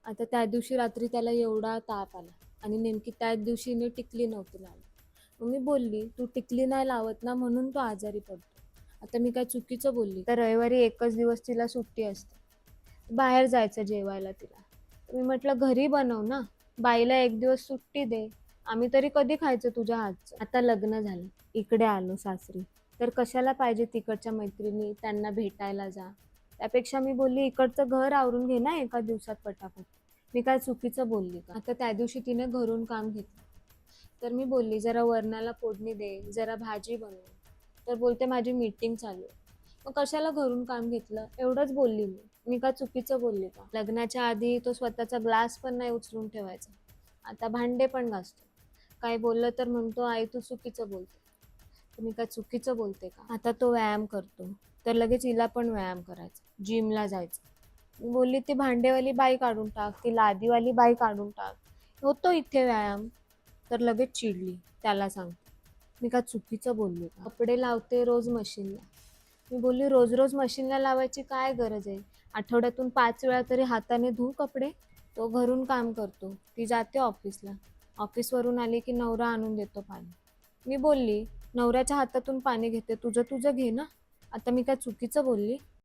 आता त्या दिवशी रात्री त्याला एवढा ताप आला आणि नेमकी त्याच दिवशी मी टिकली नव्हती लावली. मग मी बोलली, "तू टिकली नाही लावत ना म्हणून तो आजारी पडतो." आता मी काय चुकीचं बोलली? तर रविवारी एकच दिवस तिला सुट्टी असते. बाहेर जायचं जेवायला तिला. मी म्हटलं, "घरी बनव ना. बाईला एक दिवस सुट्टी दे. आम्ही तरी कधी खायचं तुझ्या हातचं?" आता लग्न झालं. इकडे आलो सासरी. तर कशाला पाहिजे तिकडच्या मैत्रिणी, त्यांना भेटायला जा. त्यापेक्षा मी बोलली, "इकडचं घर आवरून घे ना एका दिवसात पटापट." मी काय चुकीचं बोलली का? आता त्या दिवशी तिने घरून काम घेतलं. तर मी बोलली, "जरा वरणाला फोडणी दे, जरा भाजी बनव." तर बोलते, "माझी मीटिंग चालू आहे." मग कशाला घरून काम घेतलं? एवढंच बोलली मी. मी का चुकीचं बोलले का? लग्नाच्या आधी तो स्वतःचा ग्लास पण नाही उचलून ठेवायचा. आता भांडे पण घासतो. काही बोललं तर म्हणतो, "आई तू चुकीचं बोलते." तर मी काय चुकीचं बोलते का? आता तो व्यायाम करतो. तर लगेच हिला पण व्यायाम करायचा. जिमला जायचं. मी बोलली, "ती भांडेवाली बाई काढून टाक, ती लादीवाली बाई काढून टाक. होतो इथे व्यायाम." तर लगेच चिडली. त्याला सांगते. मी का चुकीचं बोलले का? कपडे लावते रोज मशीनला. मी बोलली, "रोज रोज मशीनला लावायची काय गरज आहे? आठवड्यातून 5 वेळा तरी हाताने धुऊ कपडे." तो घरून काम करतो. ती जाते ऑफिसला. ऑफिसवरून आली की नवरा आणून देतो पाणी. मी बोलली, "नवऱ्याच्या हातातून पाणी घेते, तुझं तुझं घे ना." आता मी काय चुकीचं बोलली?